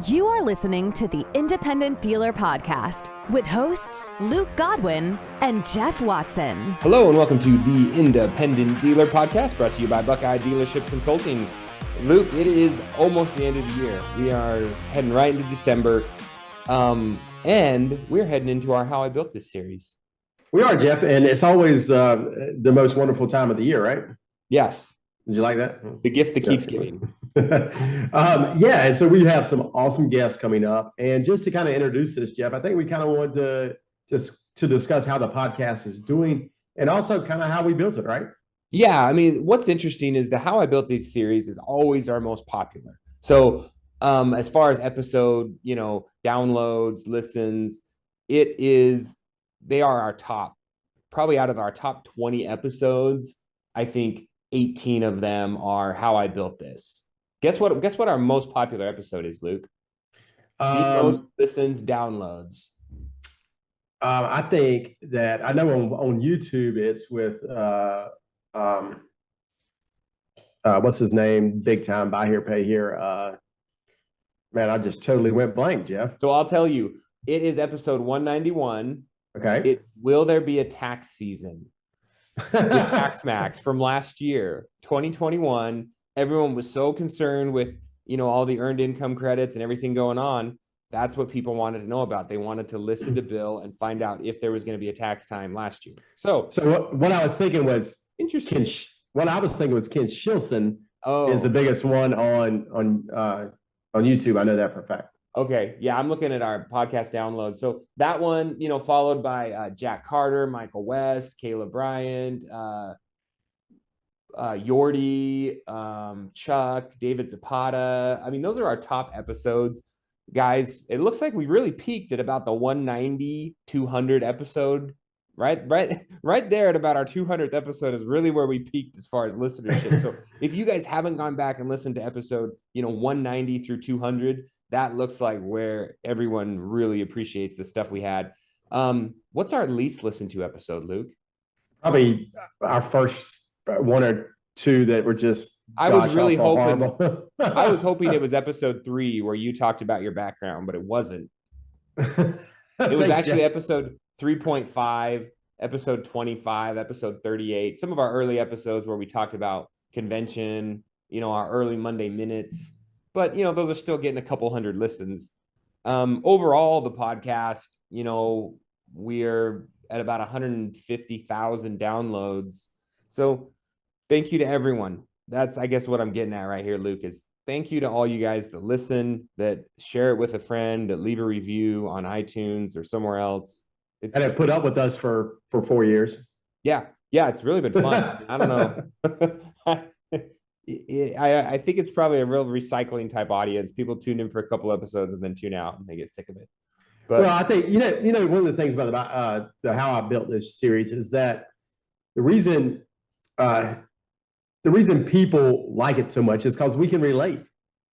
You are listening to the Independent Dealer Podcast with hosts Luke Godwin and Jeff Watson. Hello and welcome to the Independent Dealer Podcast, brought to you by Buckeye Dealership Consulting. Luke, it is almost the end of the year. We are heading right into December, and we're heading into our How I Built This series. We are, Jeff, and it's always the most wonderful time of the year, right? Yes. Did you like that? The gift that keeps giving. And so we have some awesome guests coming up. And just to kind of introduce this, Jeff, I think we kind of wanted to just to discuss how the podcast is doing and also kind of how we built it, right? Yeah, I mean, what's interesting is the How I Built This series is always our most popular. So as far as episode, downloads, listens, they are our top, probably out of our top 20 episodes, I think 18 of them are How I Built This. Guess what our most popular episode is, Luke? Most listens, downloads. I think that I know on YouTube it's with what's his name? Big time, buy here, pay here. Man, I just totally went blank, Jeff. So I'll tell you, it is episode 191. Okay. It's Will There Be a Tax Season? With Tax Max from last year, 2021. Everyone was so concerned with, all the earned income credits and everything going on. That's what people wanted to know about. They wanted to listen to Bill and find out if there was going to be a tax time last year. So what I was thinking was interesting. Ken Shilson is the biggest one on YouTube. I know that for a fact. Okay. Yeah, I'm looking at our podcast downloads. So that one, followed by Jack Carter, Michael West, Caleb Bryant, Yordi, Chuck, David Zapata. I mean, those are our top episodes. Guys, it looks like we really peaked at about the 190, 200 episode. Right there at about our 200th episode is really where we peaked as far as listenership. So if you guys haven't gone back and listened to episode, 190 through 200, that looks like where everyone really appreciates the stuff we had. What's our least listened to episode, Luke? Probably our first one or two that were just. I was really hoping. I was hoping it was episode 3 where you talked about your background, but it wasn't. It was actually episode 3.5, episode 25, episode 38. Some of our early episodes where we talked about convention, our early Monday minutes. But, those are still getting a couple hundred listens. Overall, the podcast, we're at about 150,000 downloads. So thank you to everyone. That's, I guess, what I'm getting at right here, Luke, is thank you to all you guys that listen, that share it with a friend, that leave a review on iTunes or somewhere else. And have put up with us for 4 years. Yeah. Yeah, it's really been fun. I don't know. I think it's probably a real recycling type audience. People tune in for a couple episodes and then tune out and they get sick of it. But I think one of the things about the How I Built This series is that the reason people like it so much is because we can relate.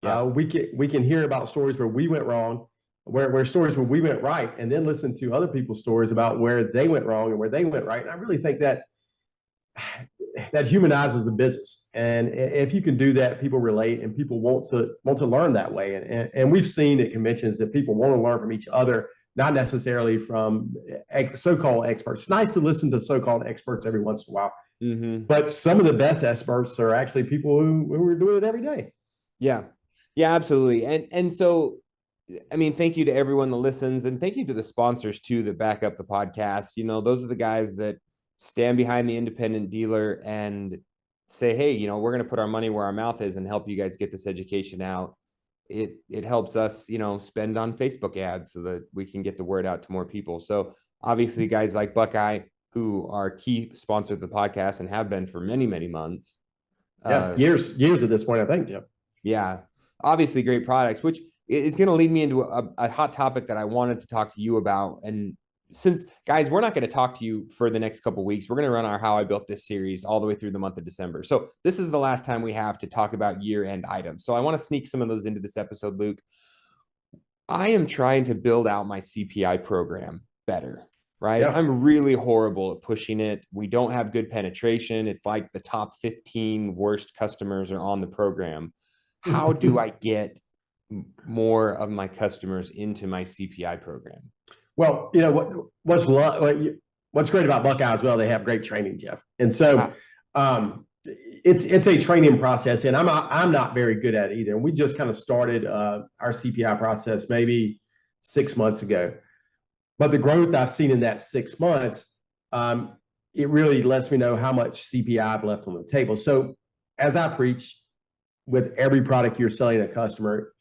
Yeah. We can hear about stories where we went wrong, where stories where we went right, and then listen to other people's stories about where they went wrong and where they went right. And I really think that humanizes the business. And if you can do that, people relate and people want to learn that way. And we've seen at conventions that people want to learn from each other, not necessarily from so-called experts. It's nice to listen to so-called experts every once in a while. Mm-hmm. But some of the best experts are actually people who are doing it every day. Yeah. Yeah, absolutely. And so, I mean, thank you to everyone that listens, and thank you to the sponsors too that back up the podcast. Those are the guys that stand behind the independent dealer and say, hey, we're going to put our money where our mouth is and help you guys get this education out. It helps us, spend on Facebook ads so that we can get the word out to more people. So obviously guys like Buckeye, who are key sponsors of the podcast and have been for many, many months. Years at this point, I think, Jim. Yeah. Obviously great products, which is going to lead me into a hot topic that I wanted to talk to you about. And since, guys, we're not going to talk to you for the next couple of weeks, we're going to run our How I Built This series all the way through the month of December. So this is the last time we have to talk about year-end items. So I want to sneak some of those into this episode, Luke. I am trying to build out my CPI program better, right? Yeah. I'm really horrible at pushing it. We don't have good penetration. It's like the top 15 worst customers are on the program. How do I get more of my customers into my CPI program? Well, what's great about Buckeye as well, they have great training, Jeff. And so it's a training process, and I'm not very good at it either. And we just kind of started our CPI process maybe 6 months ago. But the growth I've seen in that 6 months, it really lets me know how much CPI I've left on the table. So as I preach, with every product you're selling a customer,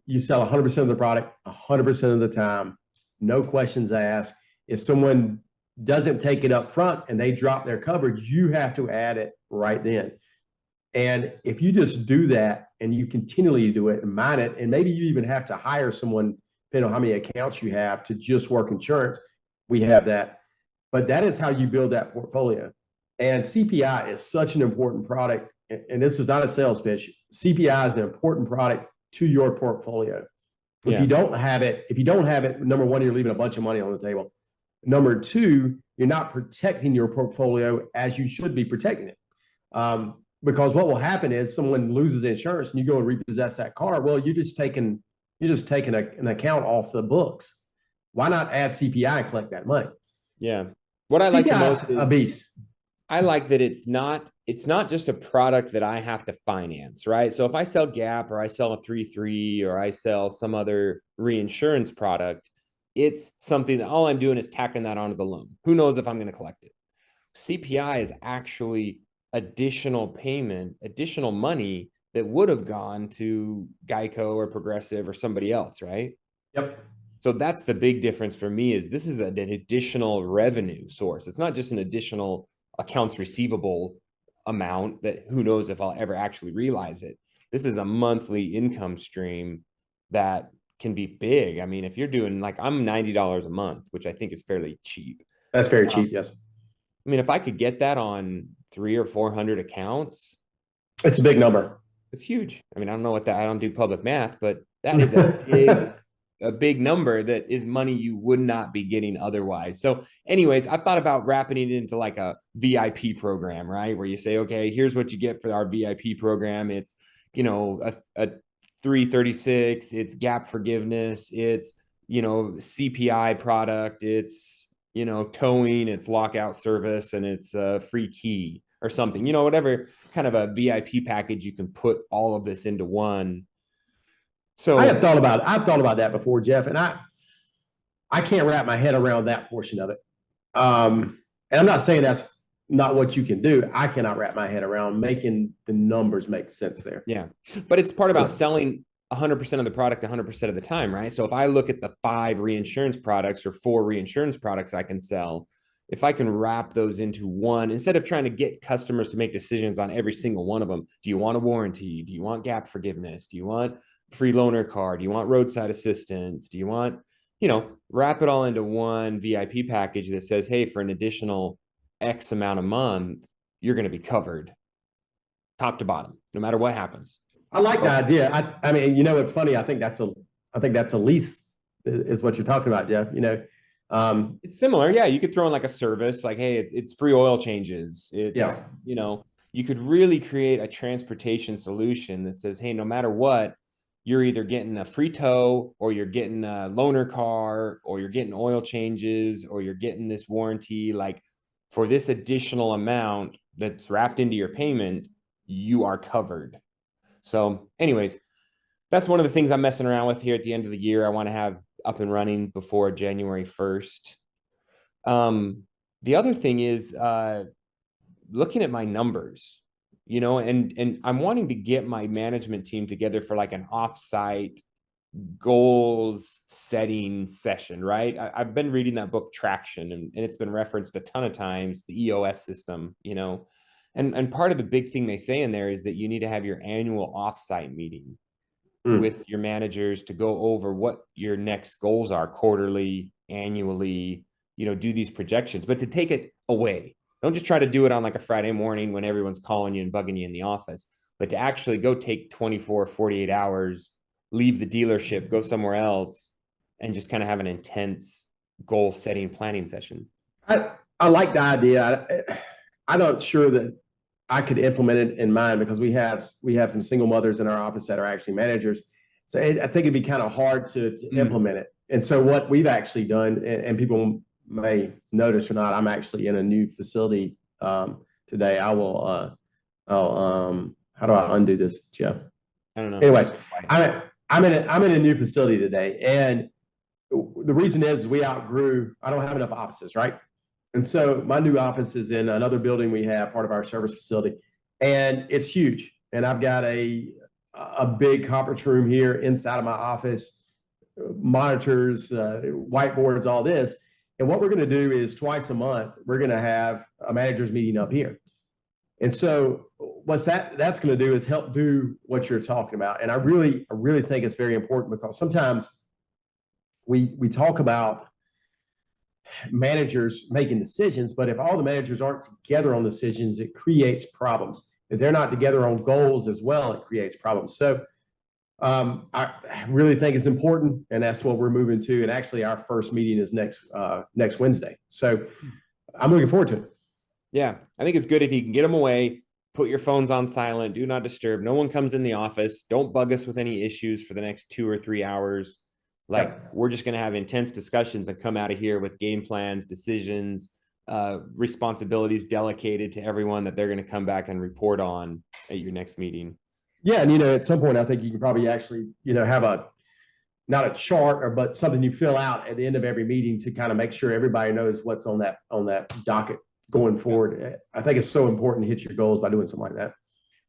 you sell 100% of the product 100% of the time, no questions asked. If someone doesn't take it up front and they drop their coverage, you have to add it right then. And if you just do that and you continually do it and mind it, and maybe you even have to hire someone, depending on how many accounts you have, to just work insurance, we have that. But that is how you build that portfolio. And CPI is such an important product. And this is not a sales pitch. CPI is an important product to your portfolio. If you don't have it, number one, you're leaving a bunch of money on the table. Number two, you're not protecting your portfolio as you should be protecting it. Because what will happen is someone loses insurance and you go and repossess that car. Well, you're just taking an account off the books. Why not add CPI and collect that money? Yeah. What I like the most is a beast. I like that it's not just a product that I have to finance, right? So if I sell Gap or I sell a 3-3 or I sell some other reinsurance product, it's something that all I'm doing is tacking that onto the loan. Who knows if I'm going to collect it? CPI is actually additional payment, additional money that would have gone to Geico or Progressive or somebody else, right? Yep. So that's the big difference for me is this is an additional revenue source. It's not just an additional accounts receivable amount that who knows if I'll ever actually realize it. This is a monthly income stream that can be big. I mean, if you're doing like I'm $90 a month, which I think is fairly cheap. That's very cheap, yes. I mean, if I could get that on 300 or 400 accounts, it's a big number. It's huge. I mean, I don't know I don't do public math, but that is a big number that is money you would not be getting otherwise. So anyways, I thought about wrapping it into like a VIP program, right? Where you say, okay, here's what you get for our VIP program. It's, a 336, it's gap forgiveness, it's, CPI product, it's, towing, it's lockout service, and it's a free key or something, whatever kind of a VIP package you can put all of this into one. So I've thought about that before, Jeff, and I can't wrap my head around that portion of it. And I'm not saying that's not what you can do. I cannot wrap my head around making the numbers make sense there. Yeah. But it's part about selling 100% of the product 100% of the time, right? So if I look at the 5 reinsurance products or 4 reinsurance products I can sell, if I can wrap those into one, instead of trying to get customers to make decisions on every single one of them, do you want a warranty? Do you want gap forgiveness? Do you want free loaner car? Do you want roadside assistance? Do you want, wrap it all into one VIP package that says, hey, for an additional X amount a month, you're going to be covered top to bottom, no matter what happens. I like the idea. I mean, it's funny. I think that's a lease is what you're talking about, Jeff. It's similar. Yeah. You could throw in like a service, like, hey, it's free oil changes. It's, you could really create a transportation solution that says, hey, no matter what, you're either getting a free tow or you're getting a loaner car or you're getting oil changes or you're getting this warranty. Like for this additional amount that's wrapped into your payment, you are covered. So anyways, that's one of the things I'm messing around with here at the end of the year. I want to have up and running before January 1st. The other thing is looking at my numbers, and I'm wanting to get my management team together for like an offsite goals setting session, right? I've been reading that book Traction, and it's been referenced a ton of times, the EOS system, and part of the big thing they say in there is that you need to have your annual offsite meeting with your managers to go over what your next goals are quarterly, annually, do these projections, but to take it away. Don't just try to do it on like a Friday morning when everyone's calling you and bugging you in the office, but to actually go take 24, 48 hours, leave the dealership, go somewhere else, and just kind of have an intense goal setting planning session. I like the idea. I'm not sure that I could implement it in mine because we have some single mothers in our office that are actually managers. So I think it'd be kind of hard to implement it. And so what we've actually done, and people may notice or not, I'm actually in a new facility today. I'll how do I undo this, Jeff? I don't know. Anyways, I'm in a new facility today, and the reason is we outgrew. I don't have enough offices, right? And so my new office is in another building we have, part of our service facility, and it's huge. And I've got a big conference room here inside of my office, monitors, whiteboards, all this. And what we're going to do is twice a month, we're going to have a managers meeting up here. And so what's that's going to do is help do what you're talking about. And I really think it's very important, because sometimes we talk about managers making decisions, but if all the managers aren't together on decisions, it creates problems. If they're not together on goals as well, it creates problems. So I really think it's important, and that's what we're moving to. And actually, our first meeting is next Wednesday. So I'm looking forward to it. Yeah, I think it's good if you can get them away, put your phones on silent, do not disturb. No one comes in the office. Don't bug us with any issues for the next 2 or 3 hours. We're just going to have intense discussions and come out of here with game plans, decisions, responsibilities delegated to everyone that they're going to come back and report on at your next meeting. Yeah. And, at some point, I think you can probably actually, have not a chart, but something you fill out at the end of every meeting to kind of make sure everybody knows what's on that docket going forward. I think it's so important to hit your goals by doing something like that.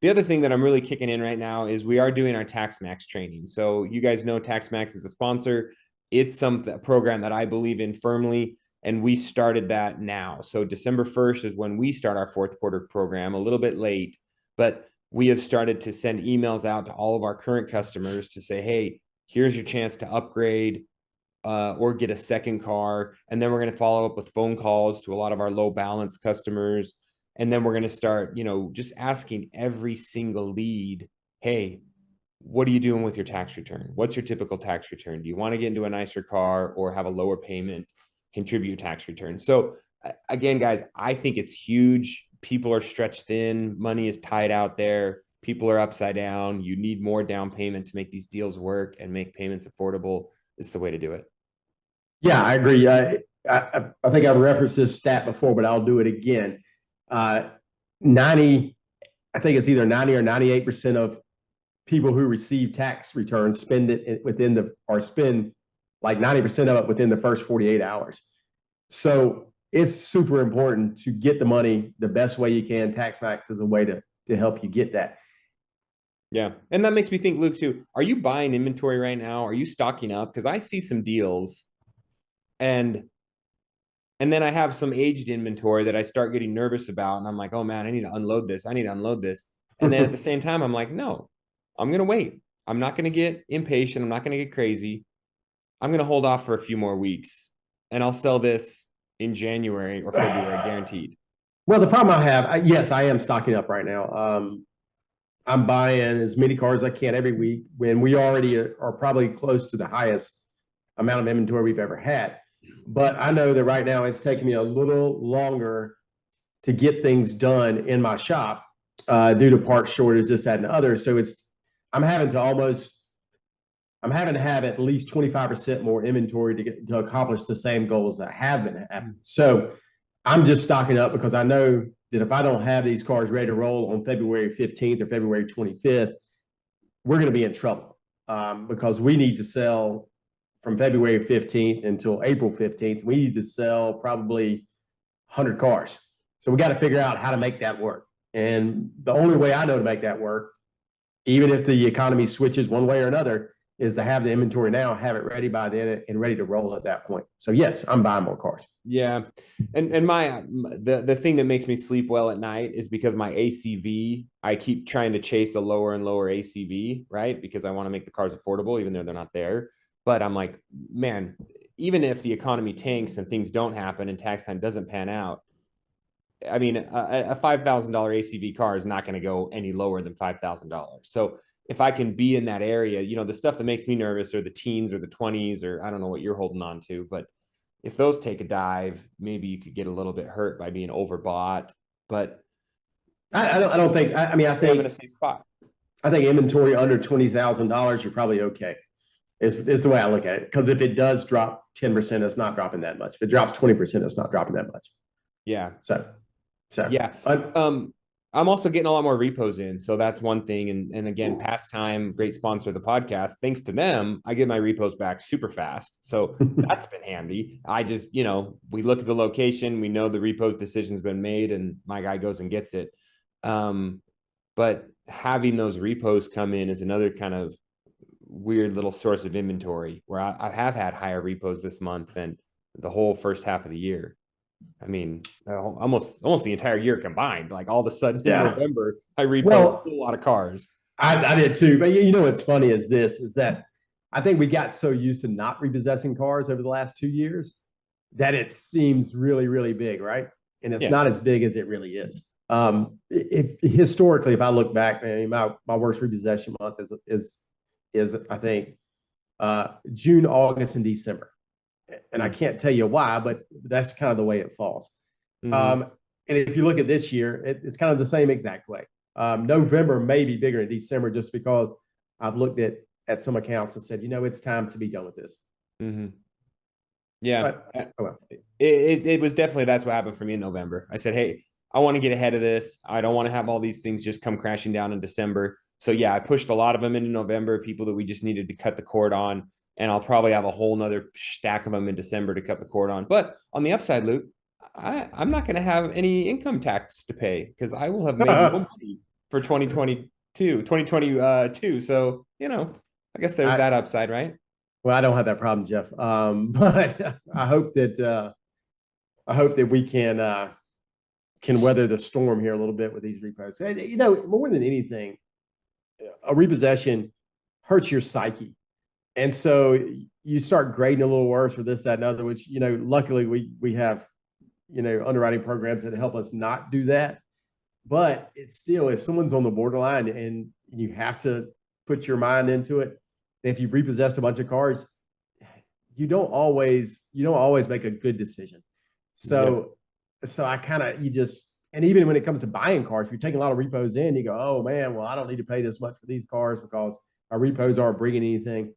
The other thing that I'm really kicking in right now is we are doing our TaxMax training. So you guys know TaxMax is a sponsor. It's a program that I believe in firmly, and we started that now. So December 1st is when we start our fourth quarter program, a little bit late, but we have started to send emails out to all of our current customers to say, hey, here's your chance to upgrade or get a second car. And then we're going to follow up with phone calls to a lot of our low balance customers. And then we're going to start, just asking every single lead, hey, what are you doing with your tax return? What's your typical tax return? Do you want to get into a nicer car or have a lower payment, contribute tax return? So again, guys, I think it's huge. People are stretched thin. Money is tied out there. People are upside down. You need more down payment to make these deals work and make payments affordable. It's the way to do it. Yeah, I agree. I think I've referenced this stat before, but I'll do it again. 90, I think it's either 90 or 98% of people who receive tax returns spend it spend like 90% of it within the first 48 hours. So it's super important to get the money the best way you can. TaxMax is a way to help you get that. Yeah. And that makes me think, Luke, too, are you buying inventory right now? Are you stocking up? Because I see some deals and then I have some aged inventory that I start getting nervous about. And I'm like, oh man, I need to unload this. I need to unload this. And then at the same time, I'm like, no, I'm going to wait. I'm not going to get impatient. I'm not going to get crazy. I'm going to hold off for a few more weeks and I'll sell this in January or February, guaranteed. Well, the problem I have, yes, I am stocking up right now. I'm buying as many cars as I can every week when we already are probably close to the highest amount of inventory we've ever had. But I know that right now it's taking me a little longer to get things done in my shop due to part shortage, this, that, and the other. So I'm having to have at least 25% more inventory to accomplish the same goals that I have been having. So I'm just stocking up because I know that if I don't have these cars ready to roll on February 15th or February 25th, we're going to be in trouble because we need to sell from February 15th until April 15th. We need to sell probably 100 cars. So we got to figure out how to make that work. And the only way I know to make that work, even if the economy switches one way or another, is to have the inventory now, have it ready by then and ready to roll at that point. So yes, I'm buying more cars. Yeah. And the thing that makes me sleep well at night is because my ACV, I keep trying to chase a lower and lower ACV, right? Because I want to make the cars affordable, even though they're not there. But I'm like, man, even if the economy tanks and things don't happen and tax time doesn't pan out, I mean, a $5,000 ACV car is not going to go any lower than $5,000. So if I can be in that area, the stuff that makes me nervous are the teens or the 20s, or I don't know what you're holding on to, but if those take a dive, maybe you could get a little bit hurt by being overbought. But I don't think, I think I'm in a safe spot. I think inventory under $20,000, you're probably okay. Is the way I look at it. Because if it does drop 10%, it's not dropping that much. If it drops 20%, it's not dropping that much. Yeah. So yeah. I'm also getting a lot more repos in. So that's one thing. And again, Passtime, great sponsor of the podcast. Thanks to them, I get my repos back super fast. So that's been handy. I just, we look at the location, we know the repo decision's been made, and my guy goes and gets it. But having those repos come in is another kind of weird little source of inventory where I have had higher repos this month than the whole first half of the year. I mean, almost the entire year combined. Like all of a sudden in November, I repoed a lot of cars. I did too. But what's funny is that I think we got so used to not repossessing cars over the last 2 years that it seems really, really big, right? And it's not as big as it really is. Historically, if I look back, my worst repossession month is I think June, August, and December. And I can't tell you why, but that's kind of the way it falls. Mm-hmm. And if you look at this year, it's kind of the same exact way. November may be bigger than December just because I've looked at some accounts and said, it's time to be done with this. Mm-hmm. Yeah. It was definitely, that's what happened for me in November. I said, hey, I want to get ahead of this. I don't want to have all these things just come crashing down in December. So yeah, I pushed a lot of them into November, people that we just needed to cut the cord on. And I'll probably have a whole nother stack of them in December to cut the cord on. But on the upside, Luke, I'm not going to have any income tax to pay because I will have made more money for 2022. So, I guess there's that upside, right? Well, I don't have that problem, Jeff. But I hope that we can weather the storm here a little bit with these repos. More than anything, a repossession hurts your psyche. And so you start grading a little worse for this, that, and other, which, luckily we have, underwriting programs that help us not do that. But it's still, if someone's on the borderline and you have to put your mind into it, and if you've repossessed a bunch of cars, you don't always make a good decision. So I kind of, and even when it comes to buying cars, if you're taking a lot of repos in, you go, oh man, well, I don't need to pay this much for these cars because our repos aren't bringing anything.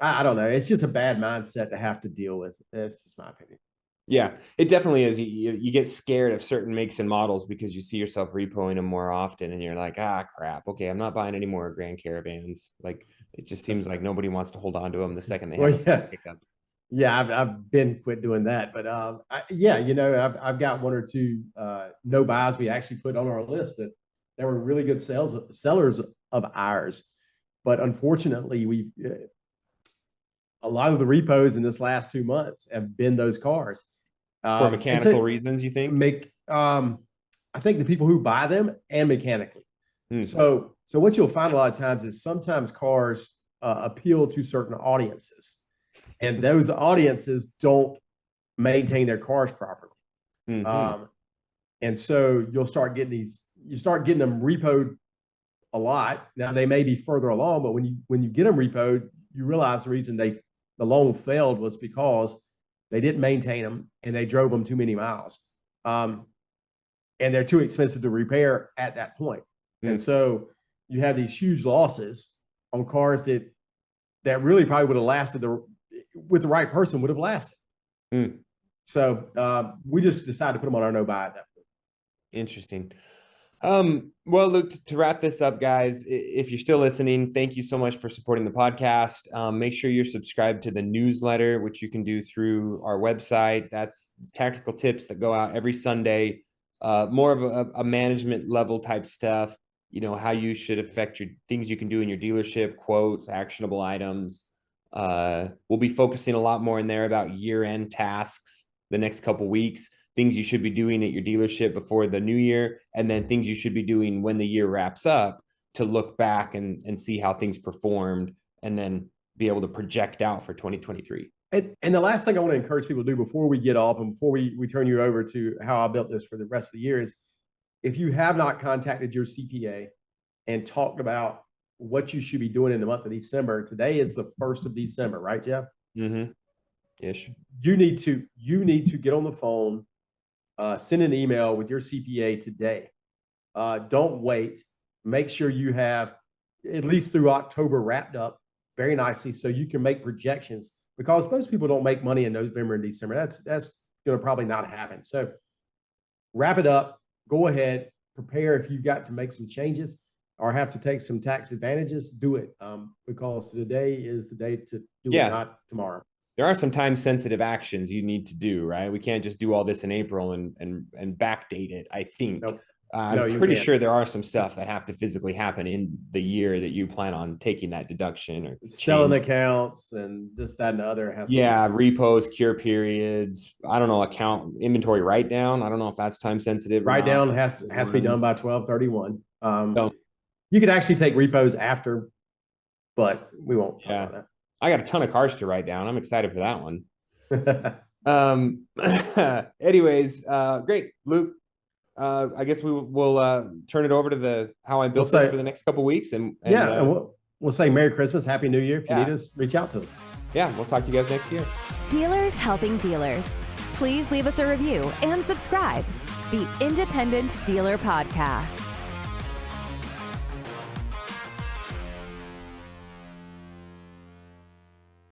I don't know. It's just a bad mindset to have to deal with. That's just my opinion. Yeah, it definitely is. You get scared of certain makes and models because you see yourself repoing them more often and you're like, crap. Okay, I'm not buying any more Grand Caravans. Like, it just seems like nobody wants to hold on to them the second they have a pickup. Yeah, I've been quit doing that. But I've got one or two no buys we actually put on our list that were really good sellers of ours. But unfortunately, a lot of the repos in this last 2 months have been those cars. For mechanical reasons, you think? I think the people who buy them and mechanically. So what you'll find a lot of times is sometimes cars appeal to certain audiences, and those audiences don't maintain their cars properly. Mm-hmm. And so you start getting them repoed a lot. Now they may be further along, but when you get them repoed, you realize the reason the loan failed was because they didn't maintain them and they drove them too many miles. And they're too expensive to repair at that point. And so you have these huge losses on cars that really probably would have lasted with the right person would have lasted. So we just decided to put them on our no buy at that point. Interesting. Well, look, to wrap this up, guys, if you're still listening, thank you so much for supporting the podcast. Make sure you're subscribed to the newsletter, which you can do through our website. That's tactical tips that go out every Sunday, more of a management level type stuff, how you should affect your things you can do in your dealership, quotes, actionable items. We'll be focusing a lot more in there about year-end tasks the next couple weeks, things you should be doing at your dealership before the new year, and then things you should be doing when the year wraps up to look back and see how things performed and then be able to project out for 2023. And the last thing I want to encourage people to do before we get off and before we turn you over to how I built this for the rest of the year is, if you have not contacted your CPA and talked about what you should be doing in the month of December, today is the 1st of December, right, Jeff? Mm-hmm. Ish. You need to get on the phone, send an email with your CPA today. Don't wait. Make sure you have at least through October wrapped up very nicely so you can make projections, because most people don't make money in November and December. That's going to probably not happen. So wrap it up, go ahead, prepare if you've got to make some changes or have to take some tax advantages, do it, because today is the day to do it, not tomorrow. There are some time sensitive actions you need to do, right? We can't just do all this in April and backdate it, I think. Nope. I'm pretty sure there are some stuff that have to physically happen in the year that you plan on taking that deduction, or selling accounts and this, that, and the other has repos, cure periods. I don't know, account inventory write down. I don't know if that's time sensitive. Write down has to be done by 12/31. You could actually take repos after, but we won't talk about that. I got a ton of cars to write down. I'm excited for that one. Anyways, great, Luke. I guess we'll turn it over to the how I built this for the next couple of weeks, and we'll say Merry Christmas, Happy New Year. If you need us, reach out to us. Yeah, we'll talk to you guys next year. Dealers helping dealers. Please leave us a review and subscribe. The Independent Dealer Podcast.